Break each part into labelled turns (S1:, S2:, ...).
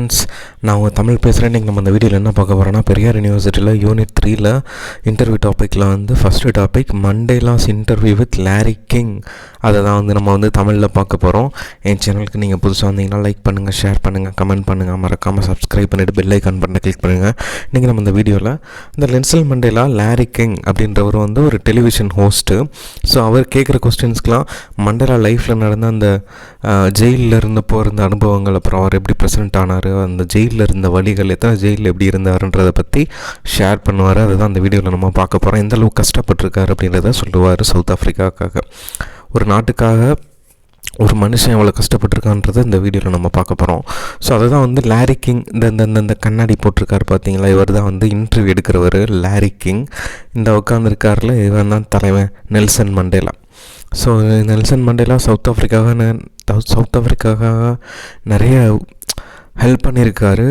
S1: Friends, நான் உங்கள் தமிழ் பேசுகிறேன். இன்றைக்கி நம்ம இந்த வீடியோவில் என்ன பார்க்க போகிறோன்னா, பெரியார் யூனிவர்சிட்டியில் யூனிட் 3ல் இன்டர்வியூ டாப்பிக்கில் first topic Mandela's interview with Larry King. அதை தான் நம்ம தமிழில் பார்க்க போகிறோம். என் சேனலுக்கு நீங்கள் புதுசாக வந்தீங்கன்னா லைக் பண்ணுங்கள், ஷேர் பண்ணுங்கள், கமெண்ட் பண்ணுங்கள், மறக்காமல் சப்ஸ்கிரைப் பண்ணிவிட்டு பெல் ஐக்கான் பட்டனை கிளிக் பண்ணுங்கள். இன்றைக்கி நம்ம இந்த வீடியோவில் இந்த நெல்சன் மண்டேலா லாரி கிங் அப்படின்றவர் ஒரு டெலிவிஷன் ஹோஸ்ட்டு. ஸோ அவர் கேட்குற கொஸ்டின்ஸ்க்கெலாம் மண்டேலா லைஃப்பில் நடந்த அந்த ஜெயிலில் இருந்தப்போ இருந்த அனுபவங்கள், அப்புறம் அவர் எப்படி பிரசிடென்ட் ஆனார், அந்த ஜெயிலில் இருந்த வழிகள், எத்தனை ஜெயிலில் எப்படி இருந்தாருன்றதை பற்றி ஷேர் பண்ணுவார். அதுதான் அந்த வீடியோவில் நம்ம பார்க்க போகிறோம். எந்த அளவுக்கு கஷ்டப்பட்டிருக்காரு அப்படின்றத சொல்லுவார். சவுத் ஆஃப்ரிக்காவுக்காக, ஒரு நாட்டுக்காக ஒரு மனுஷன் எவ்வளோ கஷ்டப்பட்டிருக்கான்றதை இந்த வீடியோவில் நம்ம பார்க்க போகிறோம். ஸோ அதுதான் லாரி கிங். இந்த கண்ணாடி போட்டிருக்காரு பார்த்தீங்களா, இவர் தான் இன்டர்வியூ எடுக்கிறவர் லாரி கிங். இந்த உட்காந்துருக்காரில் இவன் தான் தலைவன் Nelson Mandela. So Nelson Mandela South ஆஃப்ரிக்காவுக்காக நிறைய ஹெல்ப் பண்ணியிருக்காரு,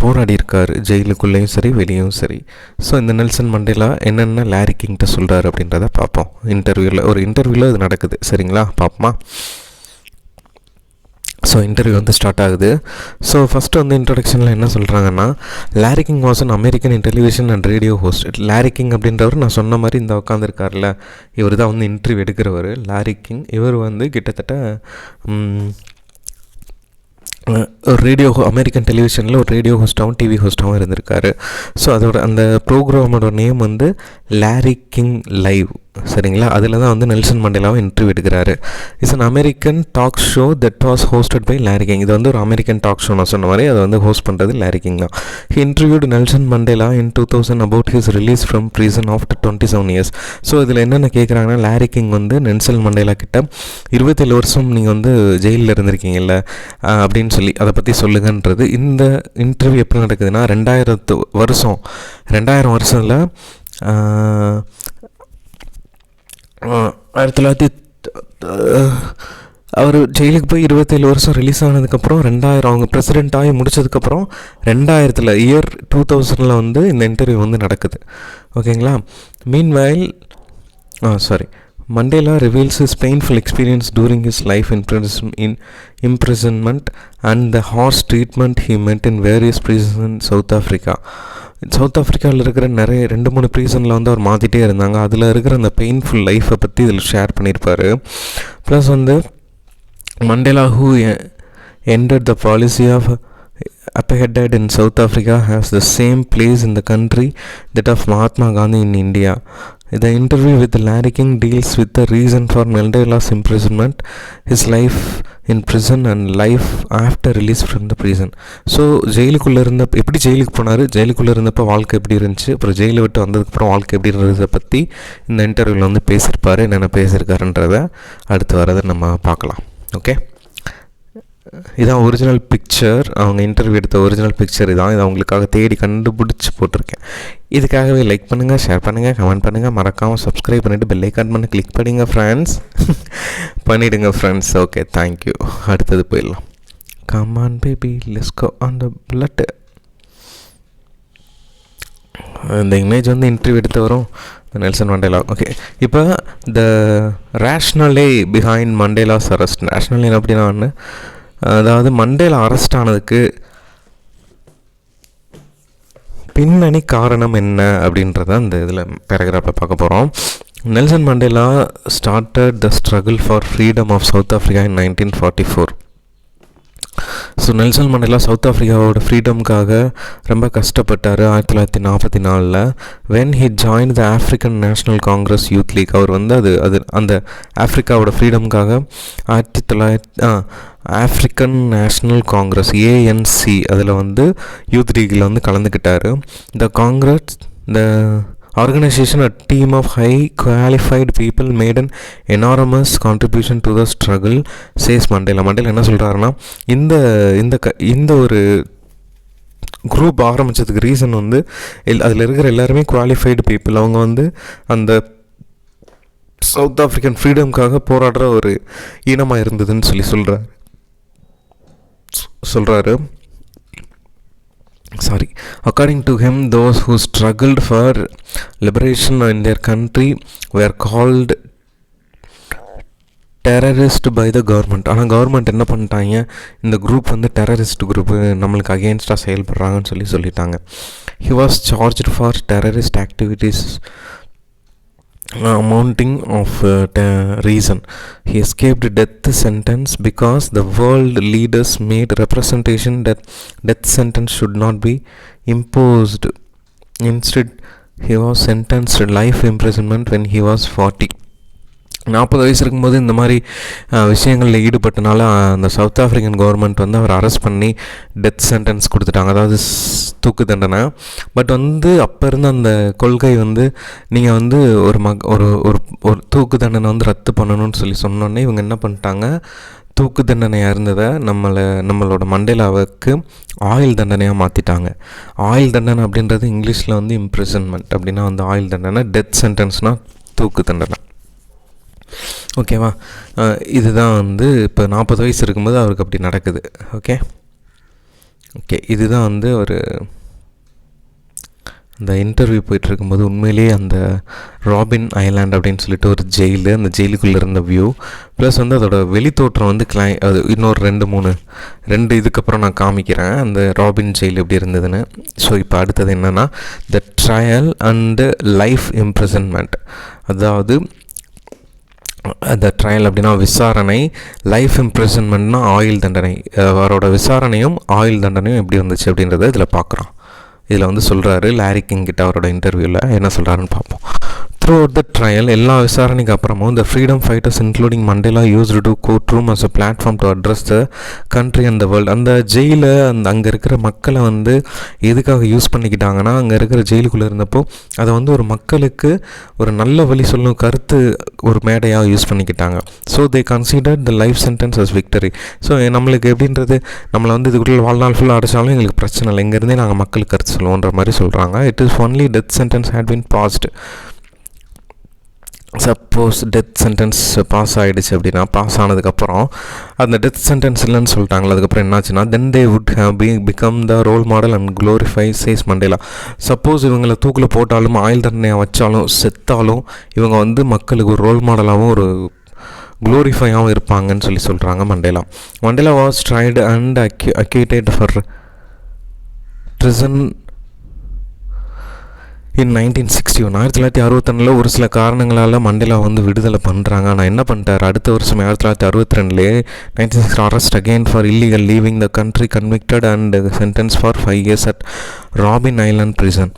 S1: போராடி இருக்கார், ஜெயிலுக்குள்ளேயும் சரி வெளியும் சரி. ஸோ இந்த நெல்சன் மண்டேலா என்னென்ன லாரி கிங்கிட்ட சொல்கிறாரு அப்படின்றத பார்ப்போம். ஒரு இன்டர்வியூவில் இது நடக்குது. சரிங்களா, பார்ப்போமா? ஸோ இன்டர்வியூ ஸ்டார்ட் ஆகுது. ஸோ ஃபஸ்ட்டு இன்ட்ரொடக்ஷனில் என்ன சொல்கிறாங்கன்னா, lorry king was an American in television and radio host. Lorry king அப்படின்றவர் நான் சொன்ன மாதிரி இந்த உட்காந்துருக்கார்ல, இவர் தான் இன்டர்வியூ எடுக்கிறவர் லாரி கிங். இவர் கிட்டத்தட்ட அமெரிக்கன் டெலிவிஷனில் ஒரு ரேடியோ ஹோஸ்ட்டாகவும் டிவி ஹோஸ்ட்டாகவும் இருந்திருக்காரு. ஸோ அந்த ப்ரோக்ராமோட நேம் லாரி கிங் லைவ். சரிங்களா, அதில் தான் நெல்சன் மண்டேலாவை இன்டர்வியூ எடுக்கிறாரு. It's an American talk show that was hosted by Larry King. இது ஒரு அமெரிக்கன் டாக் ஷோ. நான் சொன்ன மாதிரி அதை ஹோஸ்ட் பண்ணுறது லாரி கிங் தான். He interviewed Nelson Mandela in 2000 about his release from prison after 27 years. So இதில் என்னென்ன கேட்குறாங்கன்னா, லாரி கிங் நெல்சன் மண்டேலா கிட்ட 27 வருஷம் நீங்கள் ஜெயிலில் இருந்திருக்கீங்கல்ல அப்படின்னு சொல்லி அதை பற்றி சொல்லுங்கன்றது. இந்த இன்டர்வியூ எப்படி நடக்குதுன்னா, 2000 வருஷத்தில் 1900 அவர் ஜெயிலுக்கு போய் 27 வருஷம் ரிலீஸ் ஆனதுக்கப்புறம் 2000 அவங்க பிரசிடெண்ட் ஆகி முடிச்சதுக்கப்புறம் 2000 இந்த இன்டர்வியூ நடக்குது. ஓகேங்களா. Meanwhile Mandela reveals his painful experience during his life in imprisonment and the harsh treatment he met in various prisons in South Africa. South ஆஃப்ரிக்காவில் இருக்கிற நிறைய 2-3 ப்ரீசனில் அவர் மாற்றிட்டே இருந்தாங்க. அதில் இருக்கிற அந்த பெயின்ஃபுல் லைஃப்பை பற்றி இதில் ஷேர் பண்ணியிருப்பார். Plus Mandela who ended the policy of apartheid in South Africa has the same place in the country that of Mahatma Gandhi in India. The interview with Larry King deals with the reason for Mandela's imprisonment, his life in prison and life after release from the prison. So ஜெயிலுக்குள்ளே எப்படி ஜெயிலுக்கு போனார், ஜெயிலுக்குள்ளே இருந்தப்போ வாழ்க்கை எப்படி இருந்துச்சு, அப்புறம் ஜெயிலை விட்டு வந்ததுக்கப்புறம் வாழ்க்கை எப்படி இருந்ததை பற்றி இந்த இன்டர்வியூவில் பேசியிருப்பார். என்னென்ன பேசியிருக்காருன்றதை அடுத்து வரதை நம்ம பார்க்கலாம். ஓகே, இதான் ஒரிஜினல் பிக்சர். அவங்க இன்டர்வியூ எடுத்த ஒரிஜினல் பிக்சர் இதான். இதை அவங்களுக்காக தேடி கண்டுபிடிச்சி போட்டிருக்கேன். இதுக்காகவே லைக் பண்ணுங்கள், ஷேர் பண்ணுங்கள், கமெண்ட் பண்ணுங்கள், மறக்காமல் சப்ஸ்கிரைப் பண்ணிவிட்டு பெல் ஐக்கான் பண்ணி கிளிக் பண்ணிங்க ஃப்ரெண்ட்ஸ். பண்ணிவிடுங்க ஃப்ரெண்ட்ஸ். Okay, thank you. அடுத்தது போயிடலாம். Come on baby, let's go on the blood. இந்த இமேஜ் இன்டர்வியூ எடுத்து வரும் நெல்சன் மண்டேலா. ஓகே, இப்போ த ரேஷ்னலே பிஹைண்ட் மண்டேலாஸ் அரெஸ்ட். ரேஷ்னலே அப்படின்னா அதாவது மண்டேலா அரெஸ்ட் ஆனதுக்கு பின்னணி காரணம் என்ன அப்படின்றத அந்த இதில் பேராகிராஃபில் பார்க்க போகிறோம். Nelson Mandela started the struggle for freedom of South Africa in 1944. So Nelson Mandela South ஆஃப்ரிக்காவோட ஃப்ரீடம்காக ரொம்ப கஷ்டப்பட்டார். 1944 when he join the African National Congress Youth League. அவர் அந்த ஆஃப்ரிக்காவோட ஃப்ரீடம்காக ஆஃப்ரிக்கன் நேஷ்னல் காங்கிரஸ் ANC அதில் யூத் லீக்கில் கலந்துக்கிட்டார். The organization, a team of high qualified people made an enormous contribution to the struggle, says Mandela. Mandela என்ன சொல்கிறாருன்னா, இந்த ஒரு குரூப் ஆரம்பித்ததுக்கு ரீசன் அதில் இருக்கிற எல்லாருமே குவாலிஃபைடு பீப்புள். அவங்க அந்த சவுத் ஆஃப்ரிக்கன் ஃப்ரீடம்காக போராடுற ஒரு இனமாக இருந்ததுன்னு சொல்கிறாரு. According to him, those who struggled for liberation in their country were called terrorist by the government. ஆனால் கவர்மெண்ட் என்ன பண்ணிட்டாங்க, இந்த குரூப் வந்து டெரரிஸ்ட் குரூப்பு, நம்மளுக்கு அகெயின்ஸ்டாக செயல்படுறாங்கன்னு சொல்லிட்டாங்க. He was charged for terrorist activities amounting of reason. He escaped death sentence because the world leaders made representation that death sentence should not be imposed. Instead, he was sentenced to life imprisonment when he was 40. 40 வயசு இருக்கும்போது இந்த மாதிரி விஷயங்களில் ஈடுபட்டனால அந்த south African government வந்து அவர் arrest பண்ணி death sentence கொடுத்துட்டாங்க, அதாவது தூக்கு தண்டனை. பட் வந்து அப்போ இருந்த அந்த கொள்கை வந்து நீங்கள் வந்து ஒரு தூக்கு தண்டனை வந்து ரத்து பண்ணணும்னு சொன்னோன்னே இவங்க என்ன பண்ணிட்டாங்க, தூக்கு தண்டனையாக இருந்ததை நம்மளோட மண்டேலாவுக்கு ஆயுள் தண்டனையாக மாற்றிட்டாங்க. ஆயுள் தண்டனை அப்படின்றது இங்கிலீஷில் வந்து இம்ப்ரிசன்மெண்ட் அப்படின்னா வந்து ஆயுள் தண்டனை, டெத் சென்டென்ஸ்னால் தூக்கு தண்டனை. ஓகேவா, இதுதான் வந்து இப்போ 40 வயசு இருக்கும்போது அவருக்கு அப்படி நடக்குது. ஓகே, இதுதான் வந்து அந்த இன்டர்வியூ போயிட்டுருக்கும்போது உண்மையிலேயே அந்த ராபின் ஐலாண்ட் அப்படின்னு சொல்லிட்டு ஒரு ஜெயிலு, அந்த ஜெயிலுக்குள்ளே இருந்த வியூ ப்ளஸ் வந்து அதோட வெளித்தோற்றம் வந்து அது இன்னொரு 2 இதுக்கப்புறம் நான் காமிக்கிறேன் அந்த ராபின் ஜெயில் எப்படி இருந்ததுன்னு. ஸோ இப்போ அடுத்தது என்னென்னா த ட்ரையல் அண்டு லைஃப் இம்ப்ரிசன்மெண்ட். அதாவது அந்த ட்ரையல் அப்படின்னா விசாரணை, லைஃப் இம்ப்ரிசன்மெண்ட்னா ஆயுள் தண்டனை. அவரோட விசாரணையும் ஆயுள் தண்டனையும் எப்படி வந்துச்சு அப்படின்றத இதில் பார்க்குறோம். இதில் வந்து சொல்கிறாரு லாரி கிங் கிட்ட அவரோட இன்டர்வியூவில் என்ன சொல்கிறாருன்னு பார்ப்போம். Throughout the trial, எல்லா விசாரணைக்கு அப்புறமும் the freedom fighters including Mandela used to courtroom as a platform to address the country and the world. அந்த ஜெயிலை அங்கே இருக்கிற மக்களை வந்து எதுக்காக யூஸ் பண்ணிக்கிட்டாங்கன்னா, அங்கே இருக்கிற ஜெயிலுக்குள்ளே இருந்தப்போ அதை வந்து ஒரு மக்களுக்கு ஒரு நல்ல வழி சொல்லும் கருத்து ஒரு மேடையாக யூஸ் பண்ணிக்கிட்டாங்க. So they considered the life sentence as victory. So நம்மளுக்கு எப்படின்றது, நம்மளை வந்து இதுக்குள்ள வாழ்நாள் ஃபுல்லாக அடைச்சாலும் எங்களுக்கு பிரச்சனை இல்லை, இங்கேருந்தே நாங்கள் மக்களுக்கு கருத்து சொல்லுவோன்ற மாதிரி சொல்கிறாங்க. It is only death sentence had been passed. Suppose death sentence pass ஆகிடுச்சு அப்படின்னா, பாஸ் ஆனதுக்கப்புறம் அந்த டெத் சென்டென்ஸ் இல்லைன்னு சொல்லிட்டாங்களா, அதுக்கப்புறம் என்னாச்சுன்னா then they would have become the role model and glorify says Mandela. Suppose இவங்களை தூக்கில் போட்டாலும் ஆயுள் தண்டனையாக வச்சாலும் செத்தாலும் இவங்க வந்து மக்களுக்கு ஒரு ரோல் மாடலாகவும் ஒரு க்ளோரிஃபையாகவும் இருப்பாங்கன்னு சொல்கிறாங்க Mandela. Mandela was tried and acquitted for treason in 1961. 1961 ஒரு சில காரணங்களால் மண்டேலா வந்து விடுதலை பண்ணுறாங்க. ஆனால் என்ன பண்ணிட்டார், அடுத்த வருஷம் 1962 1960 arrest again for illegal leaving the country, convicted and sentence for 5 years at robin island prison.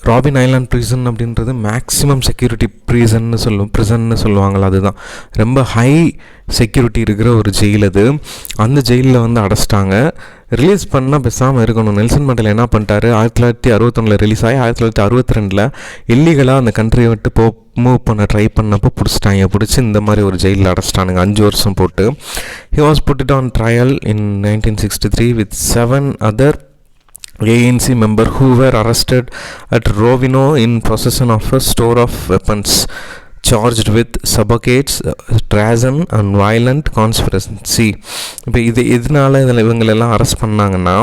S1: Robin island prison அப்படின்றது மேக்ஸிமம் செக்யூரிட்டி ப்ரிசன்னு சொல்லுவாங்களா, அதுதான் ரொம்ப ஹை செக்யூரிட்டி இருக்கிற ஒரு ஜெயில். அது அந்த ஜெயிலில் வந்து அடைச்சிட்டாங்க. ரிலீஸ் பண்ணால் பேசாமல் இருக்கணும். நெல்சன் மண்டேலா என்ன பண்ணிட்டாரு, 1961 ரிலீஸ் ஆகி 1962 இல்லீகலாக அந்த கண்ட்ரியை விட்டு மூவ் பண்ண ட்ரை பண்ணப்போ பிடிச்சி இந்த மாதிரி ஒரு ஜெயிலில் அடைச்சிட்டானுங்க 5 வருஷம் போட்டு. He was put it on trial in 1963 with 7 other ANC member who were arrested at Rovino in possession of a store of weapons, charged with subjugates, treason and violent conspiracy. இப்போ இதனால இவங்களெல்லாம் அரெஸ்ட் பண்ணாங்கன்னா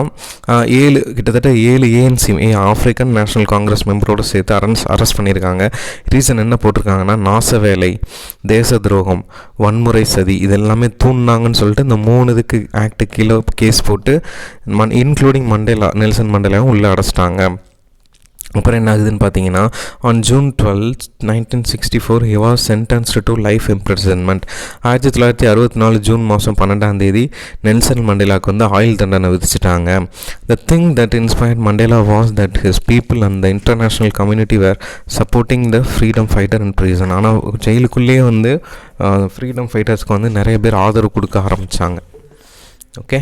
S1: கிட்டத்தட்ட 7 ANC African national Congress மெம்பரோடு சேர்த்து arrest பண்ணியிருக்காங்க. Reason என்ன போட்டிருக்காங்கன்னா, நாசவேலை, தேச துரோகம், வன்முறை சதி இதெல்லாமே தூண்டினாங்கன்னு சொல்லிட்டு இந்த 3 இதுக்கு ஆக்ட் கீழே கேஸ் போட்டு இன்க்ளூடிங் நெல்சன் மண்டேலாவும் உள்ளே அடைச்சிட்டாங்க. அப்புறம் என்ன ஆகுதுன்னு பார்த்தீங்கன்னா, on June 12, 1964 he was sentenced to life imprisonment. 1964 June மாதம் 12 நெல்சன் மண்டேலாவுக்கு வந்து ஆயுள் தண்டனை விதிச்சிட்டாங்க. The thing that inspired Mandela was that his people and the international community were supporting the freedom fighter in prison. ஆனால் ஜெயிலுக்குள்ளேயே வந்து ஃப்ரீடம் ஃபைட்டர்ஸ்க்கு வந்து நிறைய பேர் ஆதரவு கொடுக்க ஆரம்பித்தாங்க. Okay,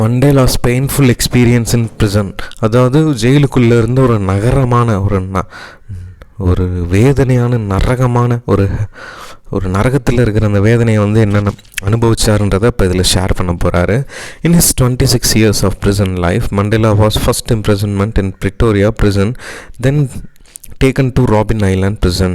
S1: Mandela's painful experience in prison. அதாவது ஜெயிலுக்குள்ளே இருந்து ஒரு நகரமான ஒரு வேதனையான நரகமான ஒரு நரகத்தில் இருக்கிற அந்த வேதனையை வந்து என்னென்ன அனுபவிச்சாருன்றதை இப்போ இதில் ஷேர் பண்ண போகிறாரு. In his 26 years of prison life, Mandela was first imprisonment in Pretoria prison, then taken to robin island prison.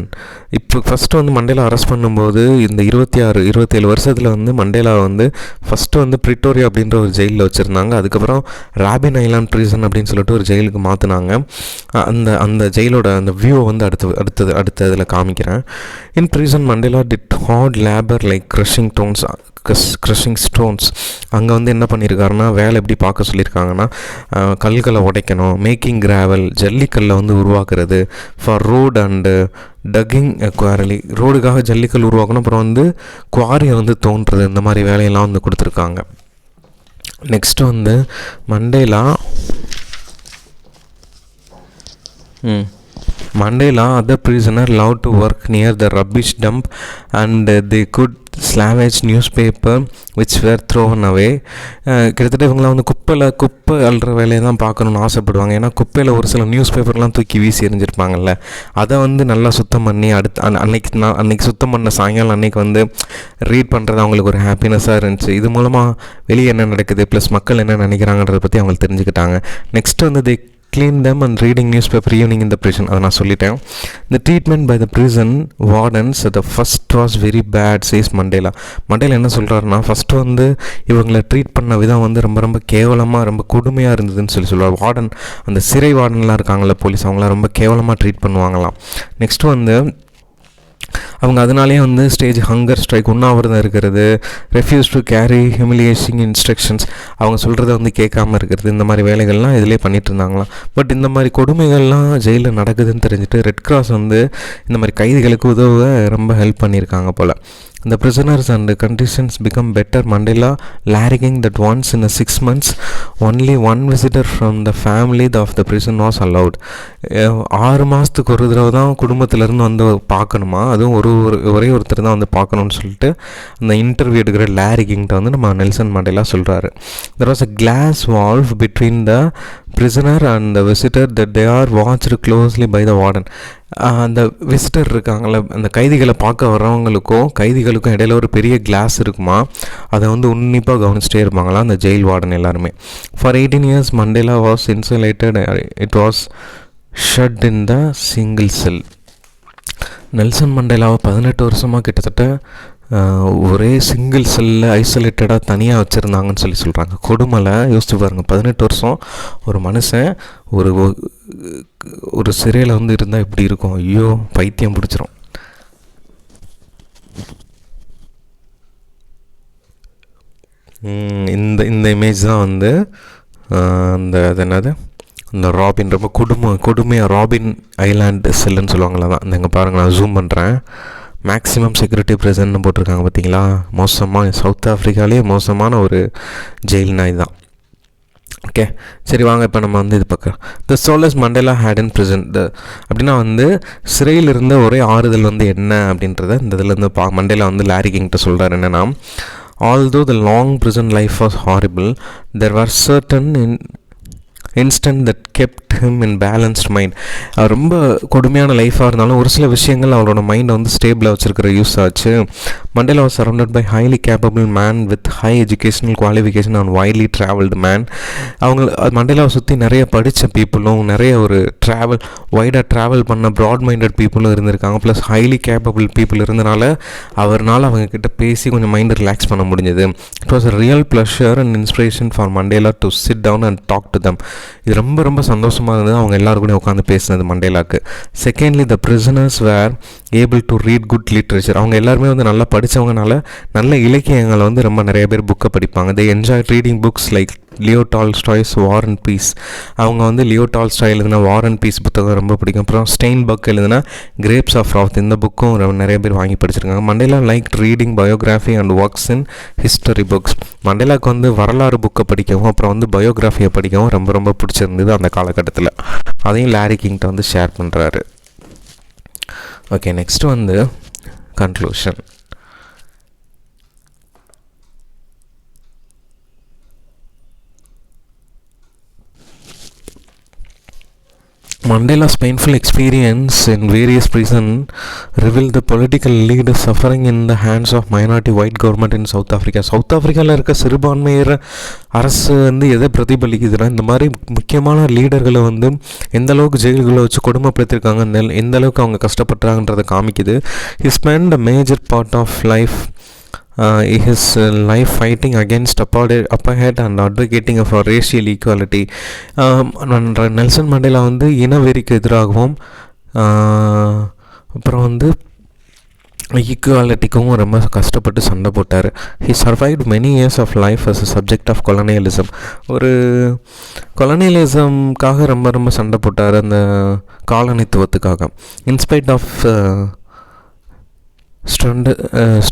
S1: இப்போ ஃபஸ்ட்டு வந்து மண்டேலா அரெஸ்ட் பண்ணும்போது இந்த 27 வருஷத்தில் வந்து மண்டேலா வந்து ஃபஸ்ட்டு வந்து பிரிட்டோரியா அப்படின்ற ஒரு ஜெயிலில் வச்சுருந்தாங்க. அதுக்கப்புறம் ராபின் ஐலாண்ட் prison அப்படின்னு சொல்லிட்டு ஒரு ஜெயிலுக்கு மாற்றினாங்க. அந்த அந்த ஜெயிலோட அந்த வியூவை வந்து அடுத்த இதில் காமிக்கிறேன். In prison Mandela did hard labour like crushing stones. அங்கே வந்து என்ன பண்ணியிருக்காருன்னா, வேலை எப்படி பார்க்க சொல்லியிருக்காங்கன்னா, கல்களை உடைக்கணும், மேக்கிங் கிராவல், ஜல்லிக்கல்லை வந்து உருவாக்குறது, ஃபார் ரோட் அண்டு டக்கிங் குவாரலி, ரோடுக்காக ஜல்லிக்கல் உருவாக்கணும், அப்புறம் வந்து குவாரியை வந்து தோன்றுறது, இந்த மாதிரி வேலையெல்லாம் வந்து கொடுத்துருக்காங்க. நெக்ஸ்ட்டு வந்து Mandela, other prisoner loved to work near the rubbish dump and they could slavage newspaper which were thrown away. கிட்டத்தட்ட இவங்களாம் வந்து குப்பை அள்ளுற வேலையை தான் பார்க்கணுன்னு ஆசைப்படுவாங்க. ஏன்னா குப்பையில் ஒரு சில நியூஸ் பேப்பர்லாம் தூக்கி வீசி எறிஞ்சிருப்பாங்கல்ல, அதை வந்து நல்லா சுத்தம் பண்ணி அன்னைக்கு சுத்தம் பண்ண சாயங்காலம் அன்னைக்கு வந்து ரீட் பண்ணுறது அவங்களுக்கு ஒரு ஹாப்பினஸ்ஸாக இருந்துச்சு. இது மூலமாக வெளியே என்ன நடக்குது ப்ளஸ் மக்கள் என்ன நினைக்கிறாங்கன்றதை பற்றி அவங்களுக்கு தெரிஞ்சுக்கிட்டாங்க. நெக்ஸ்ட்டு வந்து clean them and reading newspaper evening in the prison. அதை நான் சொல்லிட்டேன். The treatment by the prison wardens the first was very bad, says Mandela. Mandela என்ன சொல்கிறாருன்னா, ஃபஸ்ட்டு வந்து இவங்களை ட்ரீட் பண்ண விதம் வந்து ரொம்ப ரொம்ப கேவலமாக ரொம்ப கொடுமையாக இருந்ததுன்னு சொல்லுவார். வார்டன், அந்த சிறை வார்டன்லாம் இருக்காங்கள்ல போலீஸ், அவங்களாம் ரொம்ப கேவலமாக ட்ரீட் பண்ணுவாங்களாம். நெக்ஸ்ட்டு வந்து அவங்க அதனாலே வந்து ஸ்டேஜ் ஹங்கர் ஸ்ட்ரைக், உண்ணாவிரதம் இருக்கிறது, refuse to carry humiliating instructions, அவங்க சொல்கிறத வந்து கேட்காம இருக்கிறது, இந்த மாதிரி வேலைகள்லாம் இதிலே பண்ணிகிட்டு இருந்தாங்களாம். பட் இந்த மாதிரி கொடுமைகள்லாம் ஜெயிலில் நடக்குதுன்னு தெரிஞ்சுட்டு ரெட் கிராஸ் வந்து இந்த மாதிரி கைதிகளுக்கு உதவ ரொம்ப ஹெல்ப் பண்ணியிருக்காங்க போல். The prisoners and conditions become better. Mandela larrying that once in a 6 months only one visitor from the family of the prison was allowed. 6 மாதத்துக்கு ஒரு தடவை தான் குடும்பத்திலேருந்து வந்து பார்க்கணுமா, அதுவும் ஒரே ஒருத்தர் தான் வந்து பார்க்கணுன்னு சொல்லிட்டு அந்த இன்டர்வியூ எடுக்கிற லாரிகிங்கிட்ட வந்து நம்ம நெல்சன் மண்டேலா சொல்கிறாரு. There was a glass wall between the prisoner and the visitor that they are watched closely by the warden. அந்த விசிட்டர் இருக்காங்கள, அந்த கைதிகளை பார்க்க கைதிகளுக்கும் இடையில ஒரு பெரிய கிளாஸ் இருக்குமா, அதை வந்து உன்னிப்பாக கவனிச்சிட்டே இருப்பாங்களா அந்த ஜெயில் வார்டன் எல்லாருமே. For 18 years Mandela was insulated, it was shut in the single cell. Nelson மண்டேலாவை 18 வருஷமாக கிட்டத்தட்ட ஒரே சிங்கிள் செல்லில் ஐசோலேட்டடாக தனியாக வச்சுருந்தாங்கன்னு சொல்கிறாங்க. கொடுமலை யோசிச்சு பாருங்கள், 18 வருஷம் ஒரு மனுஷன் ஒரு சிறையில் வந்து இருந்தால் இப்படி இருக்கும். ஐயோ, பைத்தியம் பிடிச்சிரும். இந்த இமேஜ் தான் வந்து இந்த ராபின் ரொம்ப கொடுமையாக ராபின் ஐலாண்ட் செல்லுன்னு சொல்லுவாங்களா தான். இங்கே பாருங்கள், நான் ஜூம் பண்ணுறேன். மேக்ஸிமம் செக்யூரிட்டி ப்ரெசன்ட்னு போட்டிருக்காங்க பார்த்தீங்களா. மோசமாக சவுத் ஆஃப்ரிக்காலே மோசமான ஒரு ஜெயில்னா இதுதான். ஓகே, சரி வாங்க இப்போ நம்ம வந்து இது பார்க்கலாம். The solace Mandela had in prison. அப்படின்னா வந்து சிறையில் இருந்த ஒரே ஆறுதல் வந்து என்ன அப்படின்றத இந்த இதுலேருந்து மண்டேலா வந்து லாரி கிங்கிட்ட சொல்கிறார். என்னென்னா, although the long prison life was horrible, there were certain instant that kept him in balanced mind. ரொம்ப கொடுமையான லைஃபாக இருந்தாலும் ஒரு சில விஷயங்கள் அவரோட மைண்டை வந்து ஸ்டேபிளாக வச்சுருக்கிற யூஸ் ஆச்சு. Mandela was surrounded by highly capable man with high educational qualification and widely travelled man. மண்டேலாவை சுற்றி நிறைய படித்த பீப்புளும் நிறைய ஒரு வைடாக ட்ராவல் பண்ண ப்ராட் மைண்டட் பீப்புளும் இருந்திருக்காங்க. ப்ளஸ் ஹைலி கேப்பபிள் பீப்புள் இருந்தனால அவர்னால் அவங்கக்கிட்ட பேசி கொஞ்சம் மைண்டை ரிலாக்ஸ் பண்ண முடிஞ்சது. It was a real pleasure and inspiration for Mandela to sit down and talk to them. இது ரொம்ப ரொம்ப சந்தோஷமாக இருந்தது அவங்க எல்லாரும் கூட உட்காந்து பேசினது மண்டேலாக்கு. Secondly, the prisoners were able to read good literature. அவங்க எல்லாருமே வந்து நல்லா படித்தவங்கனால நல்ல இலக்கியங்களை வந்து ரொம்ப நிறைய பேர் புக்கை படிப்பாங்க. They enjoy reading books like Leo Tolstoy's War and Peace. அவங்க வந்து லியோ டால்ஸ்டாய் எழுதின வார் அண்ட் பீஸ் புத்தகம் ரொம்ப பிடிக்கும். அப்புறம் ஸ்டெயின்பர்க் எழுதின கிரேப்ஸ் ஆஃப் ராத், இந்த புக்கும் நிறைய பேர் வாங்கி படிச்சிருக்காங்க. Mandela like reading biography and works in history books. மண்டேலாவுக்கு வந்து வரலாறு புக்கை படிக்கவும் அப்புறம் வந்து பயோகிராஃபியை படிக்கவும் ரொம்ப ரொம்ப பிடிச்சிருந்தது அந்த காலகட்டத்தில். அதையும் லாரி கிங்கிட்ட வந்து ஷேர் பண்ணுறாரு. ஓகே, நெக்ஸ்ட் வந்து conclusion. Mandela's painful experience in various prisons revealed the political leaders suffering in the hands of minority white government in South Africa. South ஆஃப்ரிக்காவில் இருக்க சிறுபான்மையர் அரசு வந்து எதை பிரதிபலிக்குதுன்னா, இந்த மாதிரி முக்கியமான லீடர்களை வந்து எந்த அளவுக்கு ஜெயில்களை வச்சு கொடுமைப்படுத்திருக்காங்க, எந்த அளவுக்கு அவங்க கஷ்டப்படுறாங்கன்றதை காமிக்குது. He spent a major part of his life fighting against apartheid and advocating for racial equality. Nelson Mandela வந்து இனவெறிக்கு எதிராகவும் அப்புறம் வந்து ஈக்குவாலிட்டிக்கும் ரொம்ப கஷ்டப்பட்டு சண்டை போட்டார். He survived many years of life as a subject of colonialism. ஒரு கொலனியலிசம்காக ரொம்ப ரொம்ப சண்டை போட்டார், அந்த காலனித்துவத்துக்காக. In spite of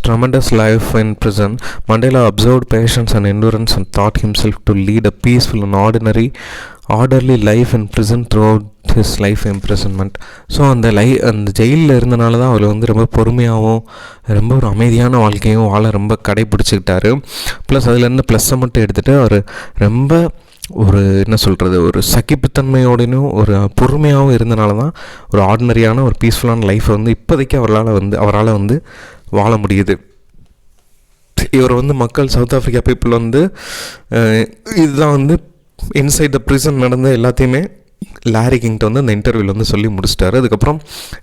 S1: tremendous life in prison, Mandela observed patience and endurance and taught himself to lead a peaceful and orderly life in prison throughout his life imprisonment. So அந்த ஜெயிலில் இருந்தனால தான் அவர் வந்து ரொம்ப பொறுமையாகவும் ரொம்ப ஒரு அமைதியான வாழ்க்கையும் வாழ ரொம்ப கடைப்பிடிச்சிக்கிட்டாரு. ப்ளஸ் அதுலேருந்து ப்ளஸ்ஸை மட்டும் எடுத்துகிட்டு அவர் ரொம்ப ஒரு என்ன சொல்கிறது, ஒரு சகிப்புத்தன்மையோடனும் ஒரு பொறுமையாகவும் இருந்தனால தான் ஒரு ஆர்டினரியான ஒரு பீஸ்ஃபுல்லான லைஃப்பை வந்து இப்போதைக்கு அவரால் வந்து வாழ முடியுது. இவர் வந்து மக்கள் சவுத் ஆஃப்ரிக்கா பீப்புள் வந்து இதுதான் வந்து இன்சைட் த ப்ரிசன் நடந்த எல்லாத்தையுமே லாரி கிங்கிட்ட வந்து அந்த இன்டர்வியூவில் வந்து சொல்லி முடிச்சிட்டாரு. அதுக்கப்புறம்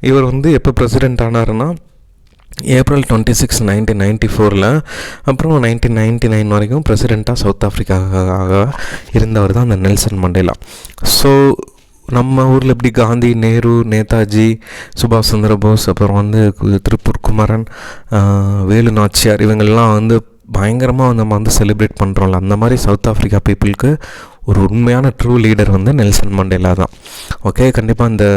S1: இவர் வந்து எப்போ பிரசிடெண்ட் ஆனாருன்னா April 26, 1994, அப்புறம் 1999 வரைக்கும் பிரசிடெண்ட்டாக சவுத் ஆஃப்ரிக்காவாக இருந்தவர் தான் அந்த நெல்சன் மண்டேலா. ஸோ நம்ம ஊரில் எப்படி காந்தி, நேரு, நேதாஜி, சுபாஷ் சந்திர போஸ், அப்புறம் வந்து திருப்பூர் குமரன், வேலு நாச்சியார், இவங்கெல்லாம் வந்து பயங்கரமாக நம்ம வந்து செலிப்ரேட் பண்ணுறோம்ல, அந்த மாதிரி சவுத் ஆஃப்ரிக்கா பீப்புளுக்கு ஒரு உண்மையான ட்ரூ லீடர் வந்து நெல்சன் மண்டேலா தான். ஓகே, கண்டிப்பாக இந்த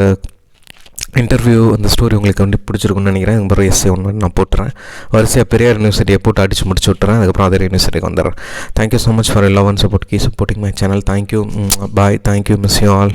S1: இன்டர்வியூ அந்த ஸ்டோரி உங்களுக்கு வந்து பிடிச்சிருக்குன்னு நினைக்கிறேன். அப்புறம் எஸ்ஏ ஒன்று நான் போட்டுறேன், வரிசையாக பெரியார் யூனிவர்சிட்டியை போட்டு அடித்து முடிச்சு விட்டுறேன். அதுக்கப்புறம் அதே யூனிவர்சிட்டிக்கு வந்துடுறேன். Thank you so much for love and support. Keep supporting my channel. Thank you, bye, thank you, miss you all.